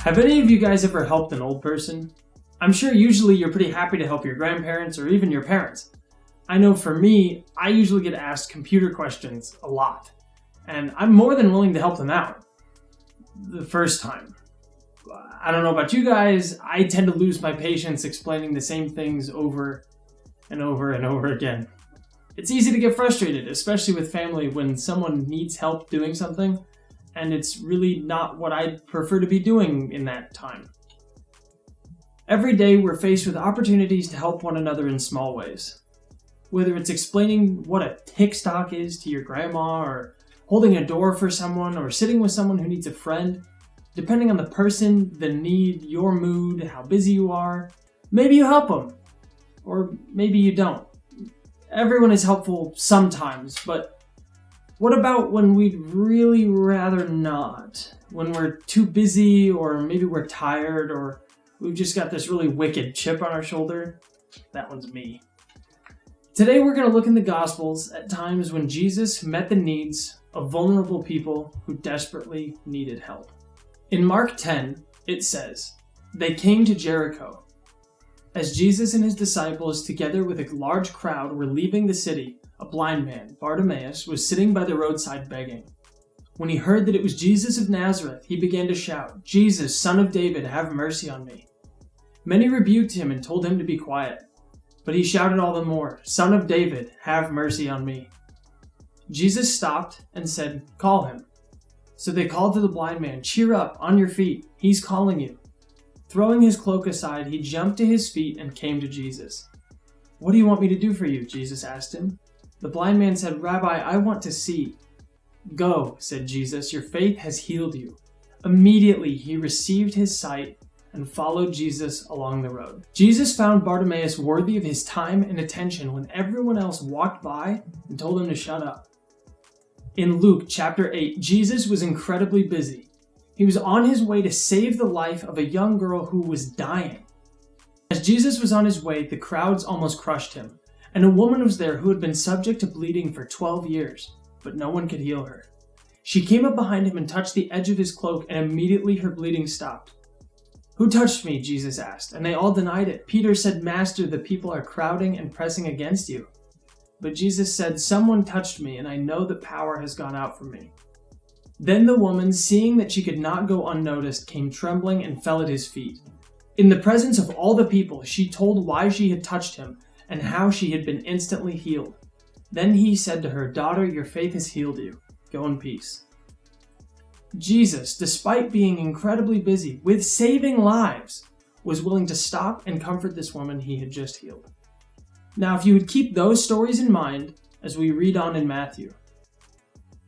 Have any of you guys ever helped an old person? I'm sure usually you're pretty happy to help your grandparents or even your parents. I know for me, I usually get asked computer questions a lot, and I'm more than willing to help them out. The first time. I don't know about you guys, I tend to lose my patience explaining the same things over and over and over again. It's easy to get frustrated, especially with family when someone needs help doing something, and it's really not what I'd prefer to be doing in that time. Every day we're faced with opportunities to help one another in small ways. Whether it's explaining what a tick stock is to your grandma, or holding a door for someone, or sitting with someone who needs a friend, depending on the person, the need, your mood, how busy you are, maybe you help them, or maybe you don't. Everyone is helpful sometimes, but what about when we'd really rather not? When we're too busy, or maybe we're tired, or we've just got this really wicked chip on our shoulder? That one's me. Today we're going to look in the Gospels at times when Jesus met the needs of vulnerable people who desperately needed help. In Mark 10, it says, "They came to Jericho. As Jesus and his disciples, together with a large crowd, were leaving the city, a blind man, Bartimaeus, was sitting by the roadside begging. When he heard that it was Jesus of Nazareth, he began to shout, 'Jesus, Son of David, have mercy on me.' Many rebuked him and told him to be quiet. But he shouted all the more, 'Son of David, have mercy on me.' Jesus stopped and said, 'Call him.' So they called to the blind man, 'Cheer up, on your feet, he's calling you.' Throwing his cloak aside, he jumped to his feet and came to Jesus. 'What do you want me to do for you?' Jesus asked him. The blind man said, 'Rabbi, I want to see.' 'Go,' said Jesus, 'your faith has healed you.' Immediately he received his sight and followed Jesus along the road. Jesus found Bartimaeus worthy of his time and attention when everyone else walked by and told him to shut up. In Luke chapter 8, Jesus was incredibly busy. He was on his way to save the life of a young girl who was dying. As Jesus was on his way, the crowds almost crushed him, and a woman was there who had been subject to bleeding for 12 years, but no one could heal her. She came up behind him and touched the edge of his cloak, and immediately her bleeding stopped. 'Who touched me?' Jesus asked, and they all denied it. Peter said, 'Master, the people are crowding and pressing against you.' But Jesus said, 'Someone touched me, and I know that power has gone out from me.' Then the woman, seeing that she could not go unnoticed, came trembling and fell at his feet. In the presence of all the people, she told why she had touched him and how she had been instantly healed. Then he said to her, 'Daughter, your faith has healed you. Go in peace.'" Jesus, despite being incredibly busy with saving lives, was willing to stop and comfort this woman he had just healed. Now, if you would keep those stories in mind as we read on in Matthew.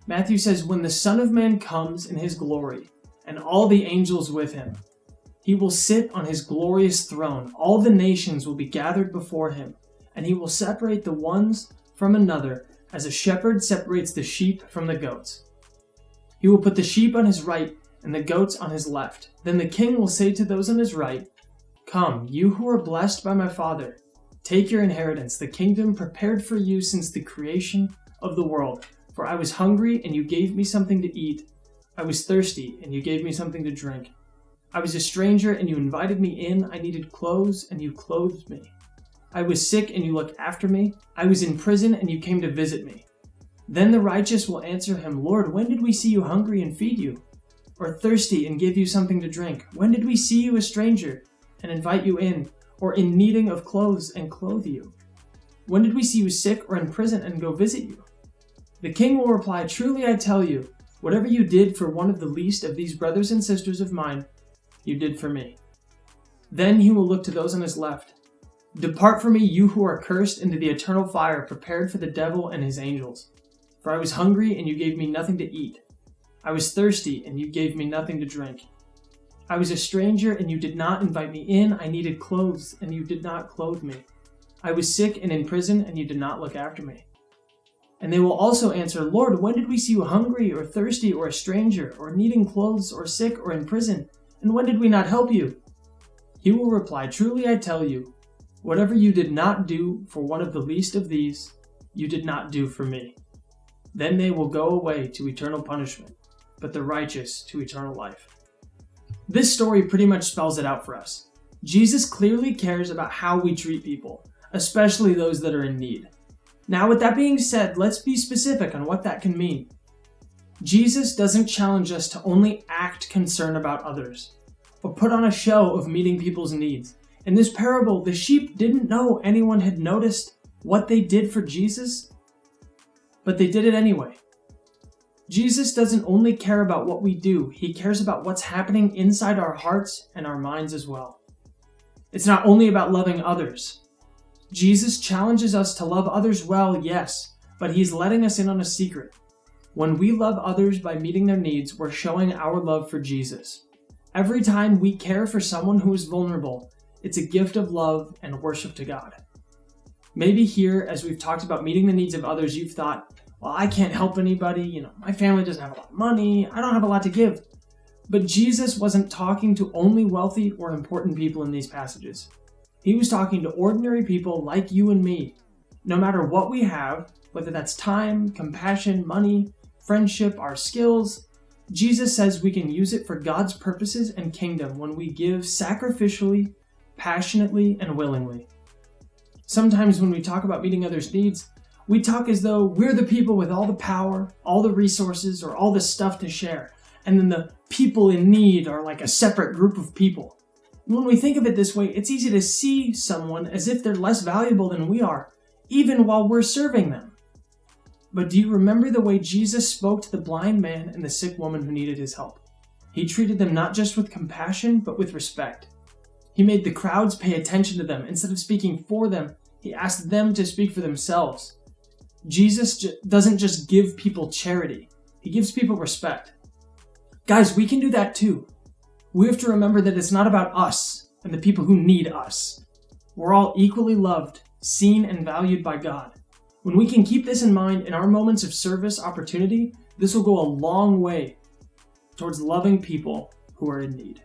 Matthew says, "When the Son of Man comes in his glory, and all the angels with him, he will sit on his glorious throne. All the nations will be gathered before him, and he will separate the ones from another as a shepherd separates the sheep from the goats. He will put the sheep on his right and the goats on his left. Then the king will say to those on his right, 'Come, you who are blessed by my Father, take your inheritance, the kingdom prepared for you since the creation of the world. For I was hungry, and you gave me something to eat. I was thirsty, and you gave me something to drink. I was a stranger, and you invited me in. I needed clothes, and you clothed me. I was sick, and you looked after me. I was in prison, and you came to visit me.' Then the righteous will answer him, 'Lord, when did we see you hungry and feed you? Or thirsty and give you something to drink? When did we see you a stranger and invite you in? Or in needing of clothes and clothe you? When did we see you sick or in prison and go visit you?' The king will reply, 'Truly I tell you, whatever you did for one of the least of these brothers and sisters of mine, you did for me.' Then he will look to those on his left. 'Depart from me, you who are cursed, into the eternal fire prepared for the devil and his angels. For I was hungry, and you gave me nothing to eat. I was thirsty, and you gave me nothing to drink. I was a stranger, and you did not invite me in. I needed clothes, and you did not clothe me. I was sick and in prison, and you did not look after me.' And they will also answer, 'Lord, when did we see you hungry or thirsty or a stranger or needing clothes or sick or in prison? And when did we not help you?' He will reply, 'Truly I tell you, whatever you did not do for one of the least of these, you did not do for me.' Then they will go away to eternal punishment, but the righteous to eternal life." This story pretty much spells it out for us. Jesus clearly cares about how we treat people, especially those that are in need. Now, with that being said, let's be specific on what that can mean. Jesus doesn't challenge us to only act concerned about others, or put on a show of meeting people's needs. In this parable, the sheep didn't know anyone had noticed what they did for Jesus, but they did it anyway. Jesus doesn't only care about what we do, he cares about what's happening inside our hearts and our minds as well. It's not only about loving others. Jesus challenges us to love others well, yes, but he's letting us in on a secret. When we love others by meeting their needs, we're showing our love for Jesus. Every time we care for someone who is vulnerable, it's a gift of love and worship to God. Maybe here, as we've talked about meeting the needs of others, you've thought, well, I can't help anybody, my family doesn't have a lot of money, I don't have a lot to give. But Jesus wasn't talking to only wealthy or important people in these passages. He was talking to ordinary people like you and me. No matter what we have, whether that's time, compassion, money, friendship, our skills, Jesus says we can use it for God's purposes and kingdom when we give sacrificially, passionately, and willingly. Sometimes when we talk about meeting others' needs, we talk as though we're the people with all the power, all the resources, or all the stuff to share, and then the people in need are like a separate group of people. When we think of it this way, it's easy to see someone as if they're less valuable than we are, even while we're serving them. But do you remember the way Jesus spoke to the blind man and the sick woman who needed his help? He treated them not just with compassion, but with respect. He made the crowds pay attention to them. Instead of speaking for them, he asked them to speak for themselves. Jesus doesn't just give people charity. He gives people respect. Guys, we can do that too. We have to remember that it's not about us and the people who need us. We're all equally loved, seen, and valued by God. When we can keep this in mind in our moments of service opportunity, this will go a long way towards loving people who are in need.